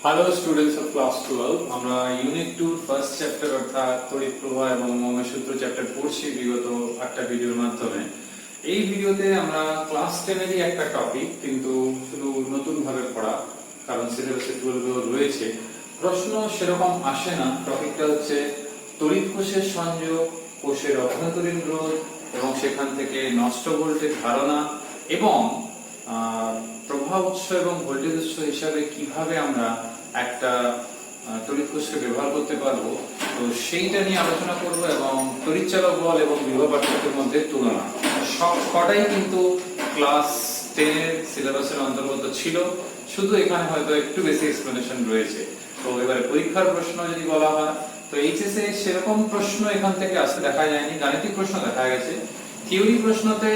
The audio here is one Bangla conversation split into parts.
হ্যালো স্টুডেন্টস অফ ক্লাস 12 আমরা ইউনিট 2 ফার্স্ট চ্যাপ্টার অর্থাৎ তড়িৎ প্রবাহ এবং মৌলিক সূত্র চ্যাপ্টার পড়ছি বিগত একটা ভিডিওর মাধ্যমে। এই ভিডিওতে আমরা ক্লাস 10 এরই একটা টপিক কিন্তু শুধু নতুন ভাবে পড়া, কারণ সিলেবাসে 12 রয়েছে, প্রশ্ন সেরকম আসে না। টপিকটা হচ্ছে তড়িৎ কোষের সংযোগ, কোষের অভ্যন্তরীণ রোধ এবং সেখান থেকে নষ্ট ভোল্টেজ ধারণা এবং প্রবাহ উৎস এবং ভোল্টেজ উৎস হিসাবে কিভাবে আমরা একটা তড়িৎ কোষকে ব্যবহার করতে পারবো, তো সেইটা নিয়ে আলোচনা করব এবং তড়িৎচালক বল এবং বিভব পার্থক্যের মধ্যে তুলনা। সব কটাই কিন্তু ক্লাস 10 এর সিলেবাসের অন্তর্গত ছিল, শুধু এখানে হয়তো একটু বেশি এক্সপ্লেনেশন রয়েছে। তো এবারে পরীক্ষার প্রশ্ন যদি বলা হয়, তো এইচএস এ সেরকম প্রশ্ন এখান থেকে আসতে দেখা যায়নি। গাণিতিক প্রশ্ন দেখা গেছে, থিওরি প্রশ্নতে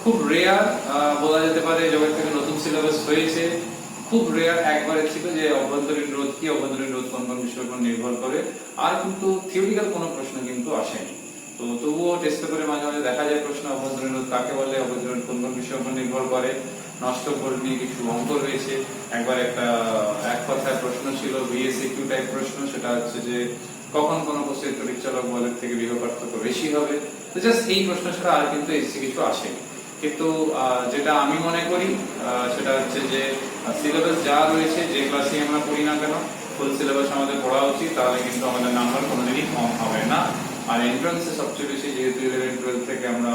খুব রেয়ার বলা যেতে পারে, যখন থেকে নতুন সিলেবাস হয়েছে খুব রেয়ার একবারে ছিল যে অভ্যন্তরীণ রোধ কি, অভ্যন্তরীণ রোধ কোন কোন বিষয়ের উপর নির্ভর করে, আর কিন্তু থিওরিক্যাল কোনো প্রশ্ন কিন্তু আসেনি। তো তবুও টেস্ট পেপারে মাঝে মাঝে দেখা যায় প্রশ্ন অভ্যন্তরীণ রোধ কাকে বলে, অভ্যন্তরীণ কোন কোন বিষয়ের উপর নির্ভর করে, নষ্ট ভোল্ট নিয়ে কিছু অঙ্ক রয়েছে। একবার এক কথায় প্রশ্ন ছিল বিএসসিকিউ টাইপ প্রশ্ন, সেটা হচ্ছে যে কখন কোন কোষের তড়িৎচালক বলের থেকে বিভব পার্থক্য বেশি হবে। তো জাস্ট এই প্রশ্ন ছাড়া আর কিন্তু এসে কিছু আসেনি। কিন্তু যেটা আমি মনে করি সেটা হচ্ছে যে সিলেবাস যা রয়েছে, যে ক্লাসে আমরা পড়ি না কেন ফুল সিলেবাস আমাদের পড়া উচিত, তাহলে কিন্তু আমাদের নাম্বার কোনোদিনই কম হবে না। আর এন্ট্রান্সে সবচেয়ে বেশি, যেহেতু 11-12 থেকে আমরা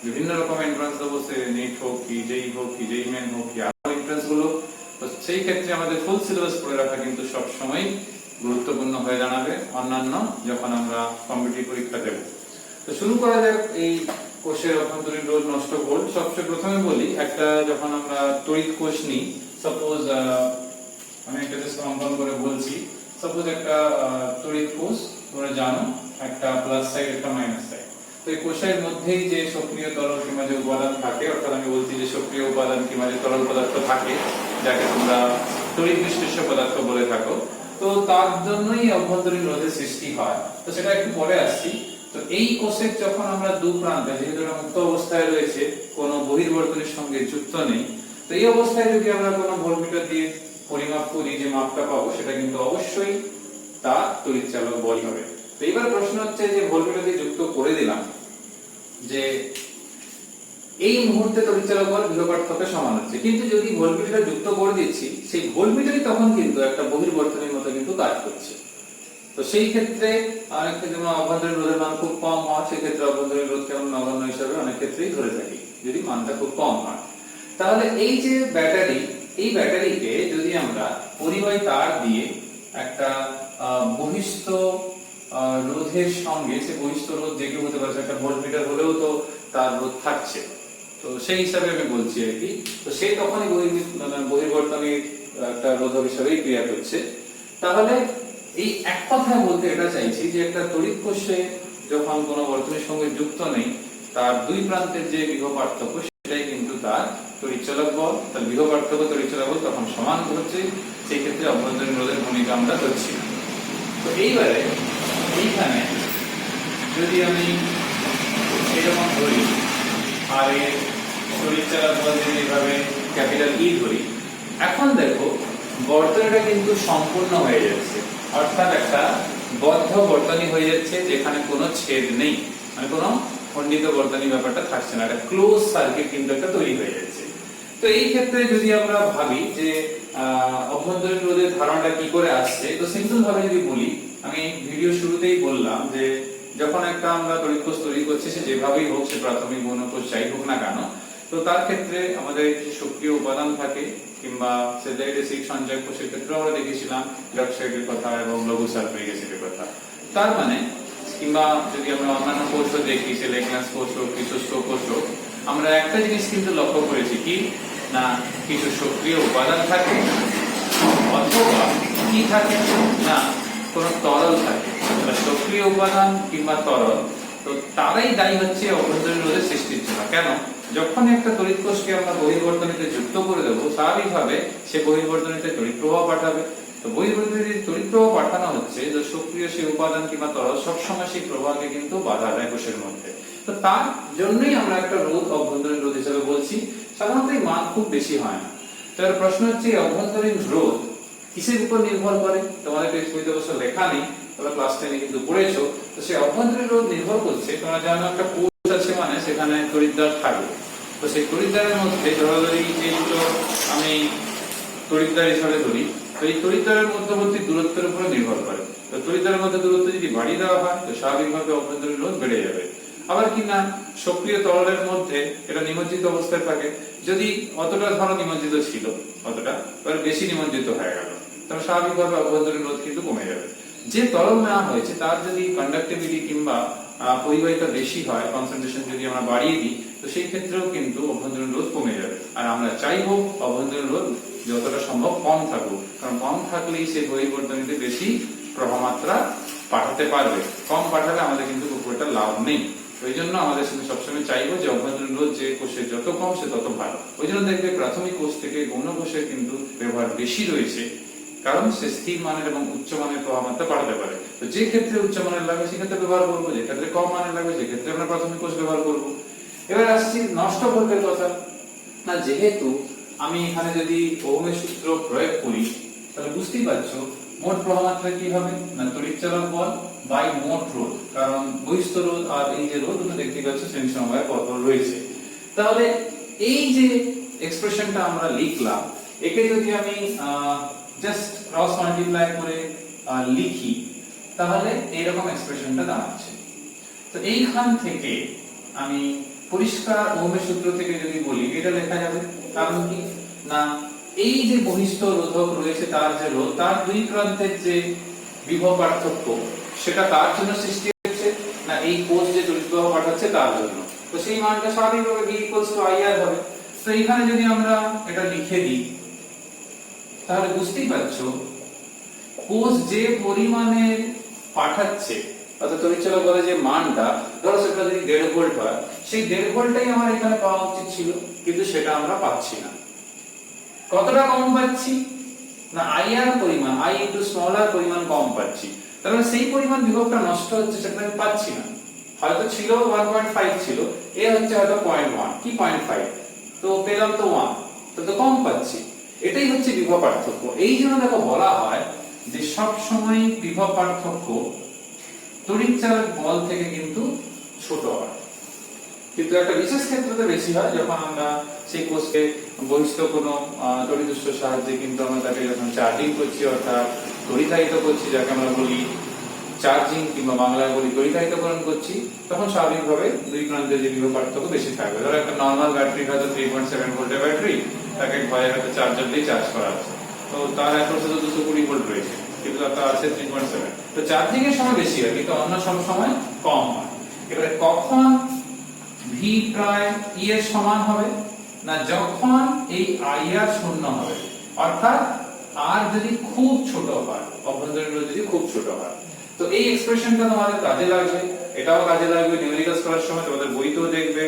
বিভিন্ন রকম এন্ট্রান্স দেবো, সে নেট হোক কি জেই হোক কি জেই মেন হোক কি আরো এন্ট্রান্স গুলো, তো সেই ক্ষেত্রে আমাদের ফুল সিলেবাস পড়ে রাখা কিন্তু সবসময় গুরুত্বপূর্ণ হয়ে দাঁড়াবে অন্যান্য যখন আমরা কম্পিটিটিভ পরীক্ষা দেব। তো শুরু করা যাক এই কোষের অভ্যন্তরীণ রোধ নষ্ট ভোল্ট। সবচেয়ে প্রথমে বলি, একটা যখন আমরা তড়িৎ কোষ নিই, সাপোজ আমি একটা জাস্ট কম্পাউন্ড করে বলছি, সাপোজ একটা তড়িৎ কোষ, তোমরা জানো একটা প্লাস সাইড একটা মাইনাস সাইড। তো এই কোষের মধ্যেই যে সক্রিয় তরল কিংবা যে উপাদান থাকে, অর্থাৎ আমি বলছি যে সক্রিয় উপাদান কিংবা যে তরল পদার্থ থাকে, যাকে তোমরা তড়িৎ বিশ্লেষ্য পদার্থ বলে থাকো, তো তার জন্যই অভ্যন্তরীণ রোধের সৃষ্টি হয়। তো সেটা একটু পরে আসছি। তো এই কোষের যখন আমরা দু প্রান্তে, যেহেতু মুক্ত অবস্থায় রয়েছে, কোনো বহির্বর্তনীর সঙ্গে যুক্ত নেই, তো এই অবস্থায় যদি আমরা কোনো ভোল্টমিটার দিয়ে পরিমাপ করি, যে মাপটা পাবো সেটা কিন্তু অবশ্যই তা তড়িৎচালক বল হবে। তো এবার প্রশ্ন হচ্ছে যে ভোল্টমিটার দিয়ে যুক্ত করে দিলাম, যে এই মুহূর্তে তড়িৎচালক বল বিভব পার্থক্যের সমান হচ্ছে, কিন্তু যদি ভোল্টমিটার যুক্ত করে দিচ্ছি, সেই ভোল্টমিটারই তখন কিন্তু একটা বহির্বর্তনীর মতো কিন্তু কাজ করছে। তো সেই ক্ষেত্রে অনেক ক্ষেত্রে অভ্যন্তরীণ রোধের মান খুব কম হয়, সেই ক্ষেত্রে অভ্যন্তরীণ রোধকে আমরা নগণ্য হিসাবে অনেক ক্ষেত্রেই ধরে থাকি যদি মানটা খুব কম হয়। তাহলে এই যে ব্যাটারি, এই ব্যাটারিকে যদি আমরা পরিবাহী তার দিয়ে একটা বহিস্থ রোধের সঙ্গে, সে বহিস্থ রোধ যে কেউ হতে পারে, একটা ভোল্টমিটার হলেও তো তার রোধ থাকছে, তো সেই হিসাবে আমি বলছি আর কি। তো সে তখনই বহির্বর্তনীর একটা রোধক হিসাবেই ক্রিয়া করছে। তাহলে এই এক কথায় বলতে এটা চাইছি যে একটা তড়িৎ কোষে যখন কোনো বর্তনীর সঙ্গে যুক্ত নেই, তার দুই প্রান্তের যে বিভব পার্থক্য সেটাই কিন্তু তার তড়িৎচালক বল। তার বিভব পার্থক্য তড়িৎচালক বল তখন সমান হচ্ছে, সেই ক্ষেত্রে অভ্যন্তরীণ রোধের ভূমিকা আমরা ধরছি। তো এইবারে এইখানে যদি আমি এরকম ধরি, আর এর তড়িৎচালক বল যদি এইভাবে ক্যাপিটাল ই ধরি, এখন দেখো বর্তনীটা কিন্তু সম্পূর্ণ হয়ে যাচ্ছে, অর্থাৎ একটা বদ্ধ বর্তনী হয়ে যাচ্ছে, যেখানে কোনো ছেদ নেই, মানে কোনো খণ্ডিত বর্তনী ব্যাপারটা থাকছে না, একটা ক্লোজ সার্কিট কিন্তু একটা তৈরি হয়ে যাচ্ছে। তো এই ক্ষেত্রে যদি আমরা ভাবি যে অভ্যন্তরীণ রোধের ধারণাটা কি করে আসছে, তো সিম্পল ভাবে যদি বলি, আমি ভিডিও শুরুতেই বললাম যে যখন একটা আমরা তড়িৎ কোষ তৈরি করছি, সে যেভাবেই হোক, সে প্রাথমিক গৌণ কোষ যাই হোক না কেন, তো তার ক্ষেত্রে আমাদের যে সক্রিয় উপাদান থাকে, কিংবা সেলের এসিড সঞ্চয় কোষের ক্ষেত্রে আমরা দেখেছিলাম হাইড্রোক্সাইডের কথা এবং লঘু সালফিউরিক অ্যাসিডের কথা। তার মানে, কিংবা যদি আমরা অন্যান্য কোষও দেখি, সে লেগন্যান্স কোষ হোক, কৃষ্ণ কোষ হোক, আমরা একটা জিনিস কিন্তু লক্ষ্য করেছি কি না, কিছু সক্রিয় উপাদান থাকে অথবা কি থাকে না, কোনো তরল থাকে। সক্রিয় উপাদান কিংবা তরল, তো তারাই দায়ী হচ্ছে অভ্যন্তরীণ রোধের সৃষ্টির জন্য। কেন? যখন একটা তড়িৎ কোষকে আমরা বহির্বর্তনীতে যুক্ত করে দেবো, স্বাভাবিকভাবে সে বহির্বর্তনীতে তড়িৎ প্রবাহ পাঠাবে। তো বহির্বর্তনীতে তড়িৎ প্রবাহ পাঠানো হচ্ছে, যে সক্রিয় সেই উপাদান কিংবা তরল সবসময় সেই প্রবাহকে কিন্তু বাধা দেয় কোষের মধ্যে। তো তার জন্যই আমরা একটা রোধ অভ্যন্তরীণ রোধ হিসেবে বলছি। সাধারণত এই মান খুব বেশি হয় না। তার প্রশ্ন হচ্ছে অভ্যন্তরীণ রোধ কিসের উপর নির্ভর করে? তোমাদের টেক্সট বইতে অবশ্য লেখা নেই, তোমরা ক্লাস 10 কিন্তু পড়েছো। তো সেই অভ্যন্তরীণ রোধ নির্ভর করছে, তোমরা জানো একটা কোষ আছে মানে সেখানে তড়িৎদ্বার থাকবে। তো সেই তড়িৎদ্বারের মধ্যে ধরাধরি এই দুটো আমি তড়িৎদ্বার হিসাবে ধরি, তো এই তড়িৎদ্বারের মধ্যবর্তী দূরত্বের উপরে নির্ভর করে। তো তড়িৎদ্বারের মধ্যে দূরত্ব যদি বাড়িয়ে দেওয়া হয় তো স্বাভাবিকভাবে অভ্যন্তরীণ রোধ বেড়ে যাবে। আবার কি না সক্রিয় তরলের মধ্যে এটা নিমজ্জিত অবস্থায় থাকে, যদি অতটা ধরো নিমজ্জিত ছিল অতটা এবার বেশি নিমজ্জিত হয়ে গেল, তবে স্বাভাবিকভাবে অভ্যন্তরীণ রোধ কিন্তু কমে যাবে। যে তরল নেওয়া হয়েছে তার যদি কন্ডাক্টিভিটি কিংবা পরিবাহিতা বেশি হয়, কনসেন্ট্রেশন যদি আমরা বাড়িয়ে দিই, তো সেই ক্ষেত্রেও কিন্তু অভ্যন্তরীণ রোধ কমে যাবে। আর আমরা চাইবো অভ্যন্তরীণ রোধ যতটা সম্ভব কম থাকুক, কারণ কম থাকলেই সেই বহির্বর্তনীতে বেশি প্রবাহমাত্রা পাঠাতে পারবে। কম পাঠালে আমাদের কিন্তু খুব একটা লাভ নেই। ওই জন্য আমাদের সবসময় চাইবো যে অভ্যন্তরীণ রোধ যে কোষের যত কম সে তত ভালো। ওই জন্য দেখবে প্রাথমিক কোষ থেকে গৌণ কোষের কিন্তু ব্যবহার বেশি রয়েছে, কারণ সে স্থির মানের এবং উচ্চ মানের প্রবাহমাত্রা পাঠাতে পারে। তো যে ক্ষেত্রে উচ্চ মানের লাগবে সেক্ষেত্রে ব্যবহার করবো, যে ক্ষেত্রে কম মানের লাগবে যে ক্ষেত্রে আমরা প্রাথমিক কোষ ব্যবহার করবো। এবার আসছি নষ্ট ভোল্টের কথা। না, যেহেতু আমি এখানে যদি ওহমের সূত্র প্রয়োগ করি তাহলে বুঝতেই পারছো মোট প্রবাহমাত্রা কি হবে না তড়িৎচালক বল বাই মোট রোধ, কারণ বহিস্থ রোধ আর এই যে রোধ দুটো দেখতে পাচ্ছ শ্রেণী সমবায়ে পরপর রয়েছে। তাহলে এই যে এক্সপ্রেশনটা আমরা লিখলাম, একে যদি আমি জাস্ট ক্রস মাল্টিপ্লাই করে লিখি তাহলে এইরকম এক্সপ্রেশনটা দাঁড়াচ্ছে। তো এইখান থেকে আমি পরিষ্কার ওহমের সূত্র থেকে যদি বলি এটা লেখা যাবে, কারণ কি না এই যে বহিস্থ রোধক রয়েছে তার যে রোধ, তার দুই প্রান্তের যে বিভব পার্থক্য সেটা তার জন্য সৃষ্টি হচ্ছে না এই কোষ যে তড়িৎ প্রবাহ পাঠাচ্ছে তার জন্য। তো সেই মানটা স্বাভাবিকভাবে V IR হবে। তো এখানে যদি আমরা এটা লিখে দিই তাহলে বুঝতেই পারছো কোষ যে পরিমাণে পাঠাচ্ছে অর্থাৎ তড়িৎচালক বলে যে মানটা, ধরো সেটা যদি 1.5 ভোল্ট হয়, সেই 1.5 ভোল্টটাই আমার এখানে পাওয়া উচিত ছিল, কিন্তু সেটা আমরা পাচ্ছি না। কতটা কম পাচ্ছি না IR পরিমাণ I ইনটু স্মল r পরিমাণ কম পাচ্ছি। তাহলে সেই পরিমাণ বিভবটা নষ্ট হচ্ছে সেটা আমি পাচ্ছি না। হয়তো ছিল 1.5 ছিল, এ হচ্ছে হয়তো 0.1 কি 0.5, তো পেলাম তো 1, তো কম পাচ্ছি। এটাই হচ্ছে বিভব পার্থক্য। এই জন্য দেখো বলা হয় যে সব সময় বিভব পার্থক্য তড়িৎচালক বল থেকে কিন্তু ছোট হয়, কিন্তু একটা বিশেষ ক্ষেত্রে বেশি হয় যখন আমরা সেই কোষকে বহিস্থ কোনো তড়িৎ উৎসের সাহায্যে কিন্তু আমরা তাকে যখন চার্জিং করছি অর্থাৎ তড়িতায়িত করছি, যাকে আমরা বলি চার্জিং কিংবা বাংলায় বলি তড়িতায়িতকরণ করছি, তখন স্বাভাবিকভাবে দুই প্রান্তের যে বিভব পার্থক্য বেশি থাকবে। ধরো একটা নরমাল ব্যাটারি হয়তো 3.7 ভোল্টের ব্যাটারি, তাকে ঘরে একটা চার্জার দিয়ে চার্জ করা আছে, তো তার অ্যাক্রস তো 220 ভোল্ট রয়েছে, কিন্তু তার আছে 3.7। তো চার্জিং এর সময় বেশি হয় কিন্তু অন্য সব সময় কম হয়। এবারে কখন V প্রায় E এর সমান হবে না যখন এই IR শূন্য হবে, অর্থাৎ R যদি খুব ছোট হয়, অভ্যন্তরীণ রোধ যদি খুব ছোট হয়। তো এই এক্সপ্রেশনটা তোমাদের কাজে লাগবে, এটাও কাজে লাগবে নিউমেরিক্যালস করার সময়। তোমাদের বইতেও দেখবে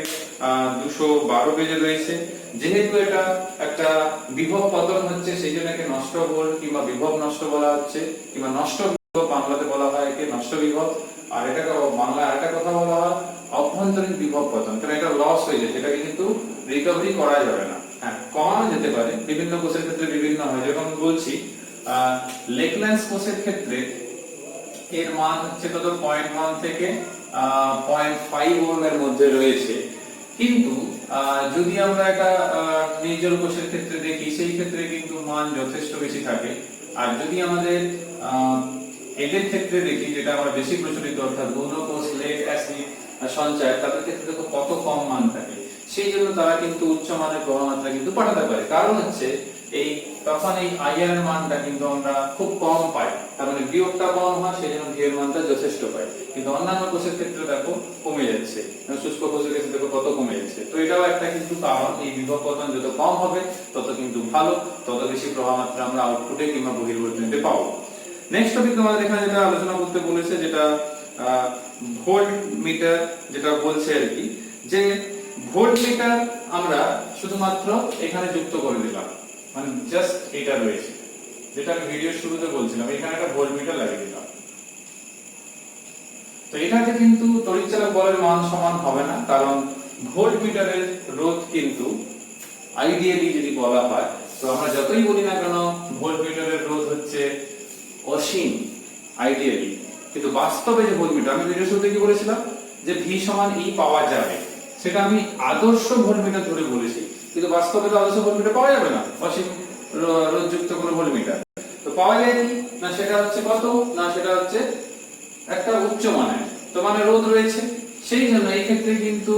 212 পেজে রয়েছে। যেহেতু এটা একটা বিভব পতন হচ্ছে সেই জন্য একে নষ্ট ভোল্ট কিংবা বিভব নষ্ট বলা হচ্ছে, কিংবা নষ্ট বিভব বাংলাতে বলা হয় একে নষ্ট বিভব। আর এটাকে বাংলায় আরেকটা কথা বলা হয় অভ্যন্তরীণ বিভব পতন, কারণ এটা লস হয়ে যায়, এটাকে কিন্তু রিকভারি করা যাবে না। হ্যাঁ, কমানো যেতে পারে, বিভিন্ন কোষের ক্ষেত্রে বিভিন্ন হয়। যেমন বলছি লেকল্যান্স কোষের ক্ষেত্রে এর মান হচ্ছে কত 0.1 থেকে 0.5 ওহম এর মধ্যে রয়েছে, কিন্তু যদি আমরা একটা নির্জল কোষের ক্ষেত্রে দেখি সেই ক্ষেত্রে কিন্তু মান যথেষ্ট বেশি থাকে। আর যদি আমাদের এদের ক্ষেত্রে দেখি যেটা আমরা বেশি প্রচলিত অর্থাৎ গৌণ কোষ লেট অ্যাসিড সঞ্চয়, তাদের ক্ষেত্রে দেখো কত কম মান থাকে। সেই জন্য তারা কিন্তু উচ্চ মানের প্রবাহমাত্রা কিন্তু পাঠাতে পারে, কারণ হচ্ছে এই তখন এই IR এর মানটা কিন্তু আমরা খুব কম পাই, তার মানে বিয়োগটা কম হয়, সেই জন্য V এর মানটা যথেষ্ট পাই। কিন্তু অন্যান্য কোষের ক্ষেত্রে দেখো কমে যাচ্ছে, শুষ্ক কোষের ক্ষেত্রে দেখো কত কমে যাচ্ছে। তো এটাও একটা কিন্তু কারণ, এই বিভব পতন যত কম হবে তত কিন্তু ভালো, তত বেশি প্রবাহমাত্রা আমরা আউটপুটে কিংবা বহির্বর্তনীতে পাবো। নেক্সট টপিক তোমাদের এখানে যেটা আলোচনা করতে বলেছে, যেটা ভোল্ট মিটার, যেটা বলছে আর কি যে ভোল্ট মিটার আমরা শুধুমাত্র এখানে যুক্ত করে দিলাম, মানে জাস্ট এটা রয়েছে যেটা আমি ভিডিও শুরুতে বলছিলাম, এখানে একটা ভোল্ট মিটার লাগিয়ে দিলাম। তো এটাতে কিন্তু তড়িৎচালক বলের মান সমান হবে না, কারণ ভোল্ট মিটারের রোধ কিন্তু আইডিয়ালি যদি বলা হয় তো আমরা যতই বলি না কেন ভোল্টমিটারের রোধ হচ্ছে অসীম আইডিয়ালি, কিন্তু বাস্তবে যে ভোল্টমিটার, আমি ভিডিও শুরুতে কি বলেছিলাম যে ভি সমান ই পাওয়া যাবে, সেটা আমি আদর্শ ভোল্টমিটার ধরে বলেছি, কিন্তু বাস্তবে তো আদর্শ ভোল্টমিটার পাওয়া যাবে না, অসীম রোধযুক্ত কোনো ভোল্টমিটার। তো পাওয়া যায় কি না, সেটা হচ্ছে কত না, সেটা হচ্ছে একটা উচ্চ মানের, তো মানে রোধ রয়েছে, সেই জন্য এই ক্ষেত্রে কিন্তু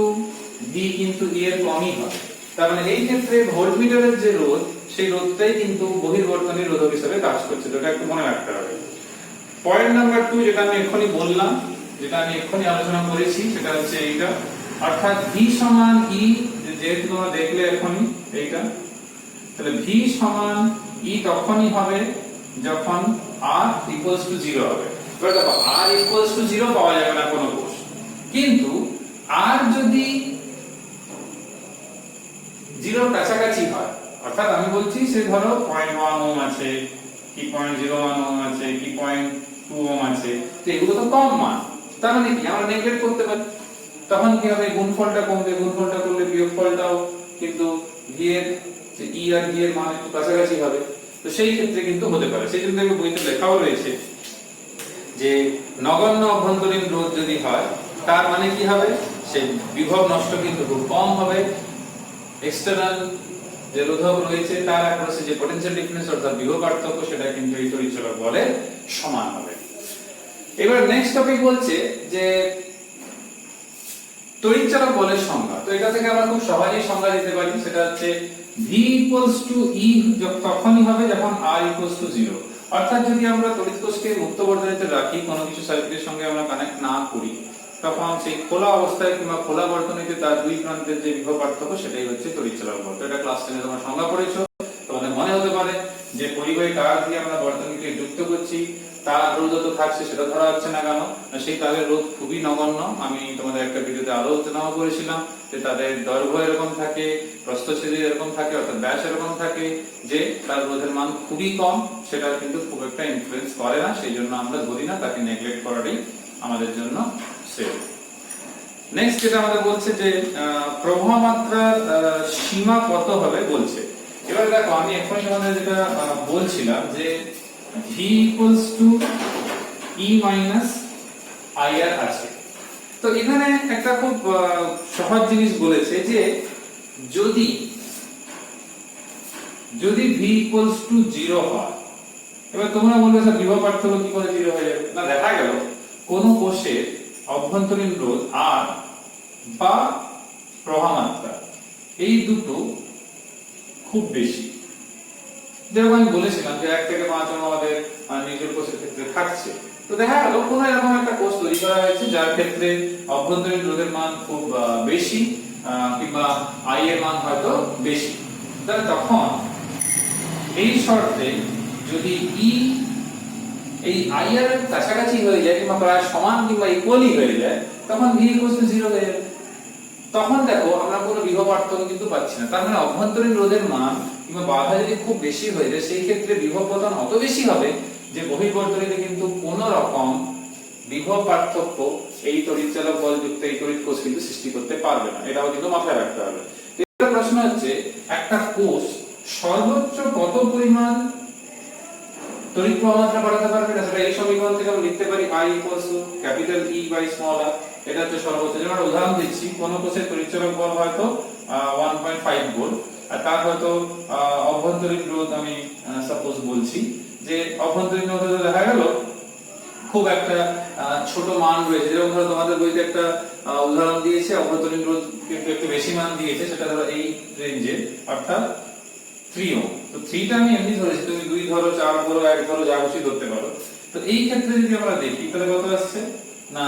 ভি কিন্তু ই এর কমই হবে। তার মানে এই ক্ষেত্রে ভোল্টমিটারের যে রোধ, সেই রোধটাই কিন্তু বহির্বর্তনী রোধক হিসেবে কাজ করছে, তো এটা একটু মনে রাখতে হবে। পয়েন্ট নাম্বার 2 যেটা আমি এখনই বললাম, যেটা আমি এখনই আলোচনা করেছি, সেটা হচ্ছে এইটা, অর্থাৎ ভি সমান ই, যেহেতু তোমরা দেখলে এখনই এইটা, তাহলে ভি সমান ই তখনই হবে যখন r ইকুয়ালস টু 0 হবে। এবার দেখো r ইকুয়ালস টু 0 পাওয়া যাবে না কোনো কোষ, কিন্তু r যদি 0 কাছাকাছি হয়, অর্থাৎ আমি বলছি সে ধরো 0.1 ওহম আছে কি 0.01 ওহম আছে কি 0.2 ওহম আছে, তো এগুলো তো কম মান, তার মানে কি আমরা নেগলেক্ট করতে পারি, তখন কি হবে গুণফলটা কমবে, গুণফলটা করলে বিয়োগফলটাও কিন্তু ভি এর যে ই আর ভি এর মান একটু কাছাকাছি হবে, তো সেই ক্ষেত্রে কিন্তু হতে পারে। সেই জন্য আমি বইতে লেখাও রয়েছে যে নগণ্য অভ্যন্তরীণ রোধ যদি হয়, তার মানে কি হবে, সেই বিভব নষ্ট কিন্তু খুব কম হবে, এক্সটার্নাল যে রোধক রয়েছে তার অ্যাক্রসে যে পটেনশিয়াল ডিফারেন্স অর্থাৎ বিভব পার্থক্য, সেটা কিন্তু এই তড়িৎচলক বলের সমান হবে। এবার নেক্সট টপিক বলছে যে তড়িৎচলক বলের সংজ্ঞা। তো এটা থেকে আমরা খুব সহজেই সংজ্ঞা দিতে পারি, সেটা হচ্ছে V ইকুয়ালস টু E তখনই হবে যখন R ইকুয়ালস টু 0, অর্থাৎ যদি আমরা তড়িৎ কোষকে মুক্ত বর্তনীতে রাখি, কোনো কিছু সার্কিটের সঙ্গে আমরা কানেক্ট না করি, তখন সেই খোলা অবস্থায় কিংবা খোলা বর্তনীতে তার দুই প্রান্তের যে বিভব পার্থক্য, সেটাই হচ্ছে তড়িৎচলক বল। তো এটা ক্লাস 10 এ তোমরা সংজ্ঞা পড়েছো, তোমাদের মনে হতে পারে যে পরিবাহী তার দিয়ে আমরা বর্তনীকে যুক্ত করছি, তার রোধ তো থাকছে, সেটা ধরা হচ্ছে না কেন, সেই তারের রোধ খুবই নগণ্য। আমি তোমাদের একটা ভিডিওতে আলোচনা করেছিলাম যে তাদের দৈর্ঘ্য এরকম থাকে, প্রস্থচ্ছেদ এরকম থাকে, অর্থাৎ ব্যাস এরকম থাকে, যে তার রোধের মান খুবই কম, সেটা কিন্তু খুব একটা ইনফ্লুয়েন্স করে না, সেই জন্য আমরা ধরি না, তাকে নেগলেক্ট করাটাই আমাদের জন্য সেফ। নেক্সট যেটা আমাদের বলছে যে প্রবাহ মাত্রার সীমা কত হবে বলছে। এবার দেখো আমি এখন তোমাদের যেটা বলছিলাম যে V equals to E minus IR আছে, তো এখানে একটা খুব সহজ জিনিস বলেছে যে যদি V equals to 0 হয়, এবার তোমরা বলবে স্যার বিভব পার্থক্য কি করে 0 হয়ে যাবে, না দেখা গেল কোন কোষের অভ্যন্তরীণ রোধ R বা প্রবাহ মাত্রা এই দুটো খুব বেশি, যেরকম আমি বলেছিলাম যে 1 থেকে 5 ওহম আমাদের নিজের কোষের ক্ষেত্রে থাকছে, তো দেখা গেল কোনো এরকম একটা কোষ তৈরি করা হয়েছে যার ক্ষেত্রে অভ্যন্তরীণ রোধের মান খুব বেশি কিংবা আই এর মান হয়তো বেশি, তাহলে তখন এই শর্তে যদি ই এই আই এর কাছাকাছি হয়ে যায় কিংবা প্রায় সমান কিংবা ইকুয়ালি হয়ে যায়, তখন ভি ইকুয়ালস টু 0 হয়ে যাবে। তখন দেখো আমরা কোনো বিভব পার্থক্য কিন্তু পাচ্ছি না, তার মানে অভ্যন্তরীণ রোধের মান কিংবা বাধা যদি খুব বেশি হয়ে যায়, সেই ক্ষেত্রে বিভব পতন অত বেশি হবে যে বহির্বর্তনীতে কিন্তু কোনো রকম বিভব পার্থক্য এই তড়িৎচালক বল যুক্ত এই তড়িৎ কোষ কিন্তু সৃষ্টি করতে পারবে না, এটাও কিন্তু মাথায় রাখতে হবে। এর প্রশ্ন হচ্ছে একটা কোষ সর্বোচ্চ কত পরিমাণ তড়িৎ প্রবাহ মাত্রা বাড়াতে পারবে, না সেটা এই সমীকরণ থেকে আমরা লিখতে পারি I equals to capital E by small r, এটা হচ্ছে সর্বোচ্চ। যেমন উদাহরণ দিচ্ছি, কোন কোষের তড়িৎচালক বল হয়তো 1.5 ভোল্ট, আর তার হয়তো অভ্যন্তরীণ রোধ আমি সাপোজ বলছি যে অভ্যন্তরীণ রোধ দেখা গেল খুব একটা ছোট মান রয়েছে, যেরকম ধরো তোমাদের বইতে একটা উদাহরণ দিয়েছে অভ্যন্তরীণ রোধ কিন্তু একটু বেশি মান দিয়েছে, সেটা ধরো এই রেঞ্জে অর্থাৎ 3 ওহম। তো 3 টা আমি এমনি ধরেছি, তুমি 2 ধরো 4 ধরো 1 ধরো যা খুশি ধরতে পারো। তো এই ক্ষেত্রে যদি আমরা দেখি তাহলে কত আসছে না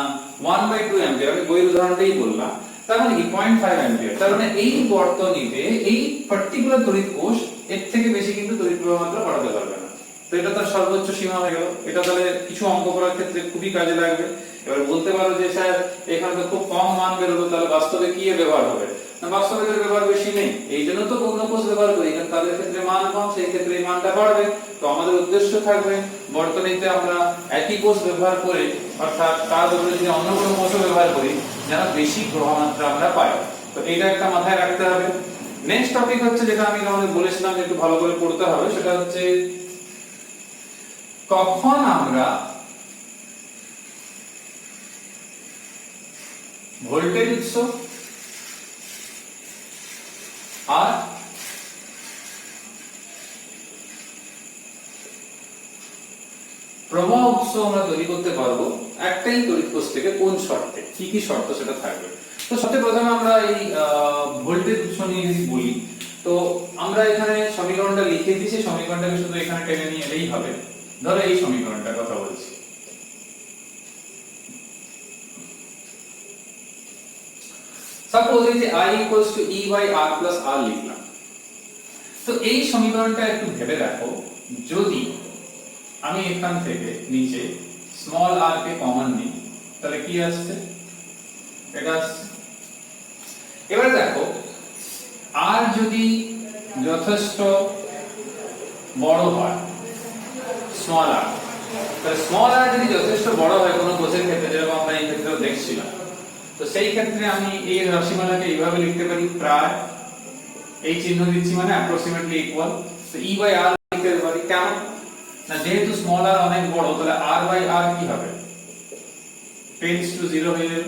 1/2 অ্যাম্পিয়ার, আমি বইয়ের উদাহরণটাই বললাম, তার মানে কি 0.5 অ্যাম্পিয়ার। তার মানে এই বর্তনীতে এই পার্টিকুলার তড়িৎ কোষ এর থেকে বেশি কিন্তু তড়িৎ প্রবাহ মাত্রা বাড়াতে পারবে না, তো এটা তার সর্বোচ্চ সীমা হয়ে গেল। এটা তাহলে কিছু অঙ্ক করার ক্ষেত্রে খুবই কাজে লাগবে। এবার বলতে পারো যে স্যার এখানে তো খুব কম মান বেরোলো, তাহলে বাস্তবে কি এর ব্যবহার হবে, না বাস্তবে এর ব্যবহার বেশি নেই, এই জন্য তো অন্য কোষ ব্যবহার করি, কারণ তাদের ক্ষেত্রে মান কম, সেই ক্ষেত্রে এই মানটা বাড়বে। তো আমাদের উদ্দেশ্য থাকবে বর্তনীতে আমরা একই কোষ ব্যবহার করে, অর্থাৎ তার বদলে যদি অন্য কোনো কোষ ব্যবহার করি যেন বেশি প্রবাহ মাত্রা আমরা পাই, তো এটা একটা মাথায় রাখতে হবে। নেক্সট টপিক হচ্ছে যেটা আমি তোমাদের বলেছিলাম যে একটু ভালো করে পড়তে হবে, সেটা হচ্ছে কখন আমরা ভোল্টেজ উৎস আর প্রবাহ উৎস আমরা তৈরি করতে পারবো একটাই তড়িৎ কোষ থেকে, কোন শর্তে, কি কি শর্ত সেটা থাকবে। তো সবচেয়ে প্রথমে আমরা এই ভোল্টেজ উৎস নিয়ে যদি বলি, তো আমরা এখানে সমীকরণটা লিখে দিয়েছি, সমীকরণটাকে শুধু এখানে টেনে নিয়ে এলেই হবে। ধরো এই সমীকরণটার কথা বলছি, সাপোজ এই যে I = E by R plus R লিখলাম। তো এই সমীকরণটা একটু ভেবে দেখো, যদি আমি এখান থেকে নিচে স্মল r কে কমন নিই তাহলে কি আসছে, এটা আসছে। এবারে দেখো r যদি যথেষ্ট বড় হয়, স্মল r, তাহলে স্মল r যদি যথেষ্ট বড় হয় কোনো কোষের ক্ষেত্রে, যেরকম আমরা এই ক্ষেত্রেও দেখছিলাম, তো সেই ক্ষেত্রে আমি এই রাশিমালাকে এইভাবে লিখতে পারি, প্রায় এই চিহ্ন দিচ্ছি মানে অ্যাপ্রক্সিমেটলি ইকুয়াল। তো E বাই R লিখতে পারি, কেন না, যেহেতু স্মল r অনেক বড়, তাহলে R বাই R কি হবে, টেন্ডস টু 0 হয়ে যাবে।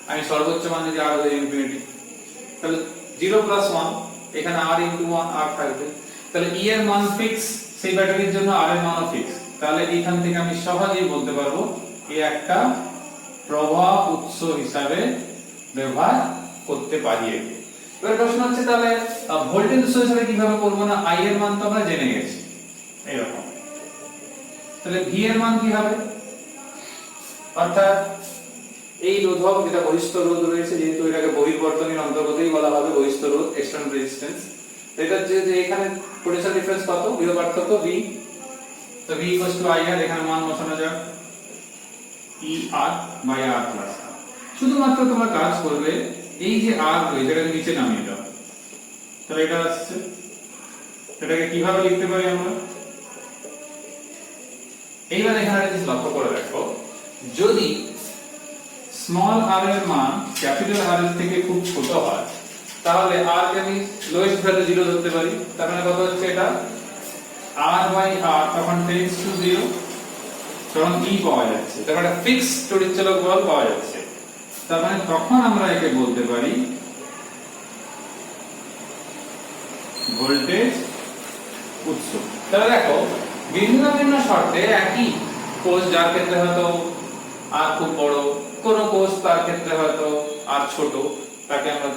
আমি সর্বোচ্চ মান যদি R হয়ে ইনফিনিটি, তাহলে 0 প্লাস 1, এখানে R ইনটু 1 R থাকবে, তাহলে E এর মান ফিক্স, সেই ব্যাটারির জন্য R এর মানও ফিক্স। তাহলে এখান থেকে আমি সহজেই বলতে পারবো এই একটা প্রবাহ উৎস হিসাবে ব্যবহার করতে পারি। এবার প্রশ্ন হচ্ছে তাহলে ভোল্টেজ উৎস হিসাবে কিভাবে করব, না I এর মান তো আমরা জেনে গেছি এরকম, তাহলে V এর মান কি হবে, অর্থাৎ এই রোধক যেটা বহিস্থ রোধ রয়েছে, যেহেতু এটাকে বহির্বর্তনীর অন্তর্গতই বলা হবে, বহিস্থ রোধ এক্সটার্নাল রেজিস্ট্যান্স, এটা যে এখানে পোটেনশিয়াল ডিফারেন্স কত, বিভব পার্থক্য V, তো V = IR, এখানে মান বসানো যাক ER by R plus R। শুধুমাত্র তোমরা কাজ করবে এই যে R রয়েছে এটাকে নিচে নামিয়ে দাও, তাহলে এটা আসছে। এটাকে কিভাবে লিখতে পারি আমরা, এইবার এখানে একটা জিনিস লক্ষ্য করে দেখো, যদি স্মল r এর মান ক্যাপিটাল R এর থেকে খুব ছোট হয়, তাহলে r কে আমি লোয়েস্ট ভ্যালু 0 ধরতে পারি। তার মানে কত হচ্ছে, এটা R বাই R তখন টেন্ডস টু 0, কারণ E পাওয়া যাচ্ছে, তার মানে ফিক্সড তড়িৎচালক বল পাওয়া যাচ্ছে। তার মানে তখন আমরা একে বলতে পারি ভোল্টেজ উৎস। তাহলে দেখো ভিন্ন ভিন্ন শর্তে একই কোষ, যার ক্ষেত্রে হয়তো আর খুব বড়, কোন কোষ তার ক্ষেত্রে হয়তো আর ছোট, তাকে আমরা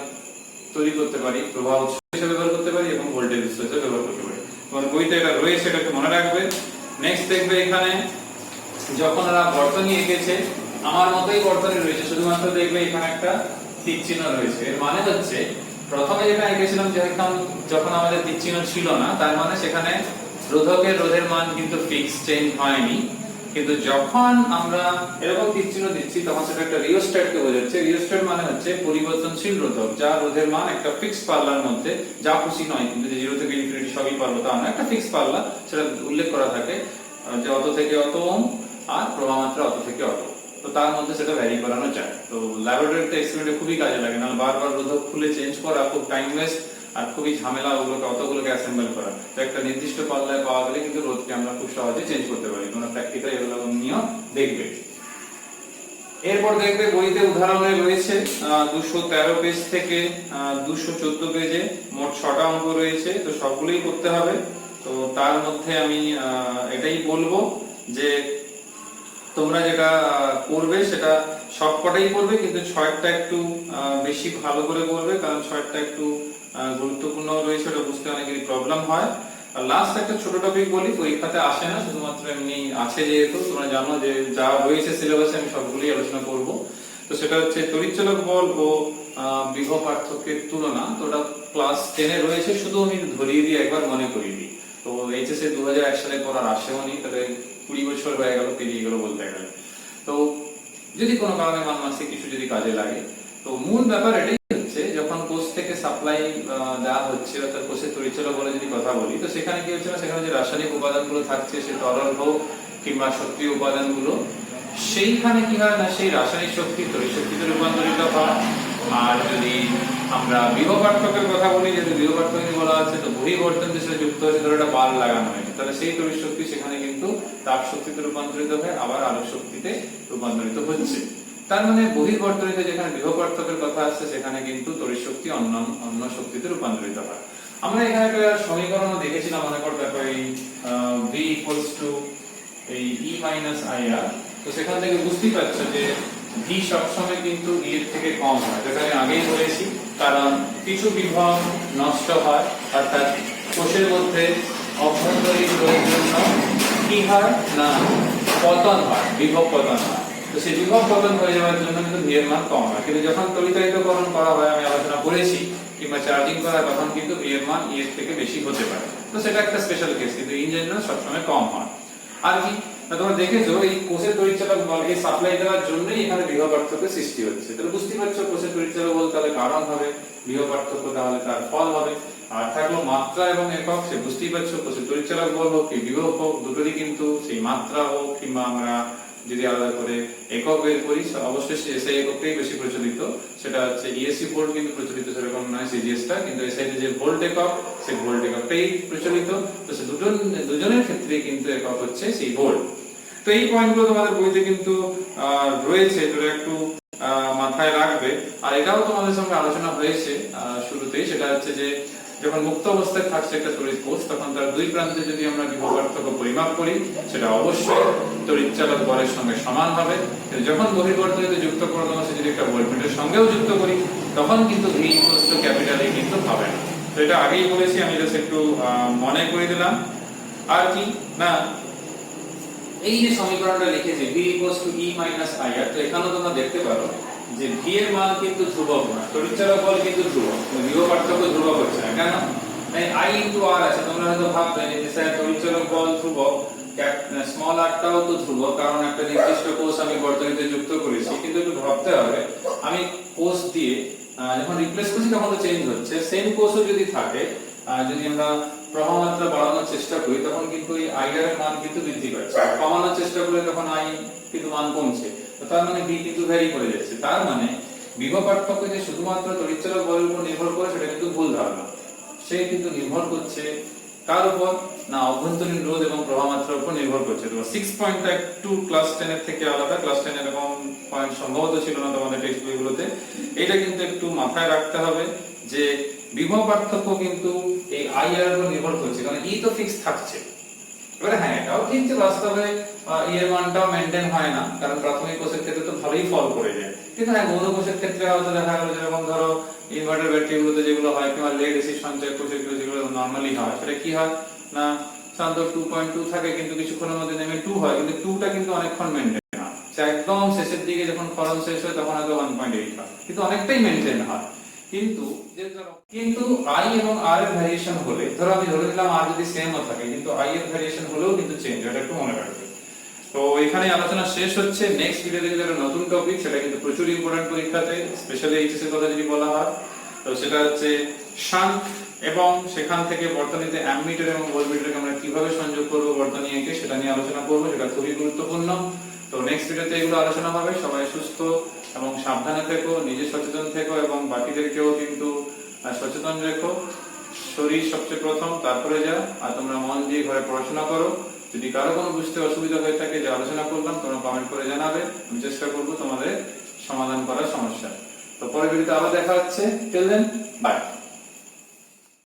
তৈরি করতে পারি, প্রবাহ উৎস হিসেবে ব্যবহার করতে পারি এবং ভোল্টেজ উৎস হিসেবে ব্যবহার করতে পারি। তোমার বইতে এটা রয়েছে, এটাকে মনে রাখবে। নেক্সট দেখবে এখানে যখন ওরা বর্তনী এঁকেছে, আমার মতোই বর্তনী রয়েছে, শুধুমাত্র দেখবে এখানে একটা তীর চিহ্ন রয়েছে। এর মানে হচ্ছে প্রথমে যেটা এঁকেছিলাম যখন আমাদের তীর চিহ্ন ছিল না, তার মানে সেখানে রোধকের রোধের মান কিন্তু ফিক্স, চেঞ্জ হয়নি। কিন্তু যখন আমরা এরকম তীর চিহ্ন দিচ্ছি তখন সেটা একটা রিওস্ট্যাটকে বোঝাচ্ছে। রিওস্ট্যাট মানে হচ্ছে পরিবর্তনশীল রোধক, যা রোধের মান একটা ফিক্স পাল্লার মধ্যে, যা খুশি নয়, কিন্তু যে 0 থেকে ইনফিনিটি সবই পারবো তা না, একটা ফিক্স পাল্লা সেটা উল্লেখ করা থাকে, যে অত থেকে অত ওহম আর প্রবাহ মাত্রা অত থেকে অত, তো তার মধ্যে সেটা ভ্যারি করানো যায়। তো ল্যাবরেটরিতে এক্সপেরিমেন্টে খুবই কাজে লাগে, না বারবার রোধক খুলে চেঞ্জ করা খুব টাইম ওয়েস্ট আর খুবই ঝামেলা, ওগুলোকে অতগুলোকে অ্যাসেম্বল করা। তো একটা নির্দিষ্ট পাল্লায় পাওয়া গেলে কিন্তু রোধকে আমরা খুব সহজে চেঞ্জ করতে পারি। তোমরা প্র্যাকটিক্যালি এগুলো নিয়ম দেখবে। এরপর দেখবে বইতে উদাহরণে রয়েছে 213 পেজ থেকে 214 পেজে মোট 6টা অঙ্ক রয়েছে, তো সবগুলোই করতে হবে। তো তার মধ্যে আমি এটাই বলবো যে তোমরা যেটা করবে সেটা সবকটাই করবে, কিন্তু 6টা একটু বেশি ভালো করে করবে, কারণ 6টা একটু গুরুত্বপূর্ণ রয়েছে, ওটা বুঝতে অনেকেরই প্রবলেম হয়। আর লাস্ট একটা ছোট টপিক বলি, পরীক্ষাতে আসে না, শুধুমাত্র এমনি আছে, যেহেতু তোমরা জানো যে যা রয়েছে সিলেবাসে আমি সবগুলোই আলোচনা করব। তো সেটা হচ্ছে তড়িৎচালক বল ও বিভব পার্থক্যের তুলনা। তো ওটা ক্লাস 10 এ রয়েছে, শুধু আমি ধরিয়ে দিই, একবার মনে করিয়ে দিই। তো এইচএসএ 2001 সালে পড়ার আসেও নি, তাহলে 20 বছর হয়ে গেল, পেরিয়ে গেল বলতে গেলে। তো যদি কোনো কারণে মাসে কিছু যদি কাজে লাগে, তো মূল ব্যাপার এটাই হচ্ছে, যখন কোষ থেকে সাপ্লাই দেওয়া হচ্ছে, অর্থাৎ কোষের তড়িৎচালক বলে যদি কথা বলি, তো সেখানে কি হচ্ছে না, সেখানে যে রাসায়নিক উপাদানগুলো থাকছে, সে তরল হোক কিংবা সক্রিয় উপাদানগুলো, সেইখানে কি হয় না, সেই রাসায়নিক শক্তি তড়িৎ শক্তিতে রূপান্তরিত হয় আর যদি আমরা বিভব পার্থক্যের কথা বলি, যদি বিভব পার্থক্য বলা আছে তো বহিঃ বর্তনীর সাথে যুক্ত হয়েছে, ধরো একটা বাল্ব লাগানো হয়েছে, তাহলে সেই তড়িৎ শক্তি সেখানে কিন্তু তাপ শক্তিতে রূপান্তরিত হয়ে আবার আলোক শক্তিতে রূপান্তরিত হচ্ছে। তার মানে বহিঃ বর্তনীতে যেখানে বিভব পার্থক্যের কথা আসছে সেখানে কিন্তু তড়িৎ শক্তি অন্য শক্তিতে রূপান্তরিত হয়। আমরা এখানে একটা সমীকরণ দেখেছিলাম, মনে করো দেখো এই v ইকুয়ালস টু এই E মাইনাস IR, তো সেখান থেকে বুঝতেই পারছো যে v সবসময় কিন্তু E এর থেকে কম হয়, যেটা আমি আগেই বলেছি, কারণ কিছু বিভব নষ্ট হয়, অর্থাৎ কোষের মধ্যে অভ্যন্তরীণ রোধের জন্য কি হয় না পতন হয়, বিভব পতন হয়। তো সেই বিভব পতন হয়ে যাওয়ার জন্য কিন্তু v এর মান কম হয়, কিন্তু যখন তড়িতায়িতকরণ করা হয়, আমি আলোচনা করেছি, কিংবা চার্জিং করা হয়, তখন কিন্তু v এর মান E এর থেকে বেশি হতে পারে। তো সেটা একটা স্পেশাল কেস, কিন্তু ইন জেনারেল সবসময় কম হয়। আর কি তোমরা দেখেছো এই কোষের তড়িৎচালক বলকে সাপ্লাই দেওয়ার জন্যই এখানে বিভব পার্থক্যের সৃষ্টি হচ্ছে। তাহলে বুঝতেই পারছো কোষের তড়িৎচালক বল তাহলে কারণ হবে, বিভব পার্থক্য তাহলে তার ফল হবে। আর থাকলো মাত্রা এবং একক, সে বুঝতেই পারছো কোষের তড়িৎচালক বল হোক কি বিভব হোক, দুটোরই কিন্তু সেই মাত্রা হোক কিংবা আমরা যদি আলাদা করে একক বের করি, অবশ্যই সেই এককটাই বেশি প্রচলিত, সেটা হচ্ছে ইএসসি ভোল্ট কিন্তু প্রচলিত সেরকম নয় সিজিএসটা, কিন্তু এসআইতে যে ভোল্ট একক সেই ভোল্ট এককটাই প্রচলিত। তো সে দুজনের ক্ষেত্রে কিন্তু একক হচ্ছে সেই ভোল্ট। তো এই পয়েন্টগুলো তোমাদের বইতে কিন্তু রয়েছে, তোরা একটু মাথায় রাখবে। আর এটাও তোমাদের সঙ্গে আলোচনা হয়েছে শুরুতেই, সেটা হচ্ছে যে যখন মুক্ত অবস্থায় থাকছে একটা তড়িৎ কোষ, তখন তার দুই প্রান্তে যদি আমরা বিভব পার্থক্য পরিমাপ করি, সেটা অবশ্যই তড়িৎচালক বলের সঙ্গে সমান হবে। যখন বহির্বর্তনীতে যুক্ত করে দেবো, সে যদি একটা ভোল্টমিটারের সঙ্গেও যুক্ত করি, তখন কিন্তু v equals to capital E কিন্তু হবে না। তো এটা আগেই বলেছি, আমি জাস্ট একটু মনে করে দিলাম। আর কি না এই যে সমীকরণটা লিখেছি v equals to E minus IR, তো এখানেও তোমরা দেখতে পারো যে v এর মান কিন্তু ধ্রুবক না, তড়িৎচালক বল কিন্তু ধ্রুবক, বিভব পার্থক্য ধ্রুবক হচ্ছে না। কেন? তাই I ইনটু R আছে, তোমরা হয়তো ভাববে যে স্যার তড়িৎচালক বল ধ্রুবক, স্মল r টাও তো ধ্রুবক, কারণ একটা নির্দিষ্ট কোষ আমি বর্তনীতে যুক্ত করেছি। কিন্তু একটু ভাবতে হবে, আমি কোষ দিয়ে যখন রিপ্লেস করছি তখন তো চেঞ্জ হচ্ছে, সেম কোষও যদি থাকে, যদি আমরা প্রবাহ মাত্রা বাড়ানোর চেষ্টা করি, তখন কিন্তু এই IR এর মান কিন্তু বৃদ্ধি পাচ্ছে, কমানোর চেষ্টা করলে তখন I কিন্তু মান কমছে। তো তার মানে v কিন্তু ভ্যারি করে যাচ্ছে। তার মানে বিভব পার্থক্য যে শুধুমাত্র তড়িৎচালক বলের উপর নির্ভর করে, সেটা কিন্তু ভুল ধারণা। সে কিন্তু নির্ভর করছে কার উপর না অভ্যন্তরীণ রোধ এবং প্রবাহ মাত্রার উপর নির্ভর করছে। তো 6 পয়েন্টটা একটু ক্লাস 10 এর থেকে আলাদা, ক্লাস 10 এর এরকম পয়েন্ট সম্ভবত ছিল না তোমাদের টেক্সট বইগুলোতে। এটা কিন্তু একটু মাথায় রাখতে হবে যে বিভব পার্থক্য কিন্তু এই IR এর উপর নির্ভর করছে, কারণ E তো ফিক্স থাকছে। এবারে হ্যাঁ, এটাও ঠিক যে বাস্তবে E এর মানটাও মেইনটেইন হয় না, কারণ প্রাথমিক কোষের ক্ষেত্রে তো ভালোই ফল করে যায়। কিন্তু হ্যাঁ, গৌণ কোষের ক্ষেত্রে হয়তো দেখা গেল যেরকম ধরো ইনভার্টার ব্যাটারিগুলোতে যেগুলো হয়, কিংবা লেড এসিড সঞ্চয় কোষগুলো যেগুলো নরমালি হয়, সেটা কি হয় না সাধারণত 2.2 থাকে, কিন্তু কিছুক্ষণের মধ্যে নেমে 2 হয়, কিন্তু 2টা কিন্তু অনেকক্ষণ মেইনটেইন হয়। একদম শেষের দিকে যখন ফলন শেষ হয় তখন হয়তো 1.8 হয়, কিন্তু অনেকটাই মেইনটেইন হয়। কিন্তু I এবং R এর ভ্যারিয়েশন হলে, ধরো আমি ধরে নিলাম R যদি সেমও থাকে, কিন্তু I এর ভ্যারিয়েশন হলেও কিন্তু চেঞ্জ হয়, এটা একটু মনে রাখবে। তো এখানে আলোচনা শেষ হচ্ছে। নেক্সট ভিডিওতে কিন্তু একটা নতুন টপিক, সেটা কিন্তু প্রচুর ইম্পর্টেন্ট পরীক্ষাতে, স্পেশালি এইচএস এর কথা যদি বলা হয়, তো সেটা হচ্ছে শান্ট, এবং সেখান থেকে বর্তনীতে অ্যামমিটার এবং ভোল্টমিটারকে আমরা কিভাবে সংযোগ করব বর্তনী এঁকে, সেটা নিয়ে আলোচনা করব, সেটা খুবই গুরুত্বপূর্ণ। তো নেক্সট ভিডিওতে এগুলো আলোচনা হবে। সবাই সুস্থ এবং সাবধানে থেকো, নিজে সচেতন থেকো এবং বাকিদেরকেও কিন্তু সচেতন রেখো। শরীর সবচেয়ে প্রথম, তারপরে যা। আর তোমরা মন দিয়ে ঘরে পড়াশোনা করো। যদি কারো কোনো বুঝতে অসুবিধা হয়ে থাকে, যে আলোচনা করলাম, তোমরা কমেন্ট করে জানাবে, আমি চেষ্টা করব তোমাদের সমাধান করার সমস্যা। তো পরের ভিডিওতে আবার দেখা হচ্ছে। Till then, by.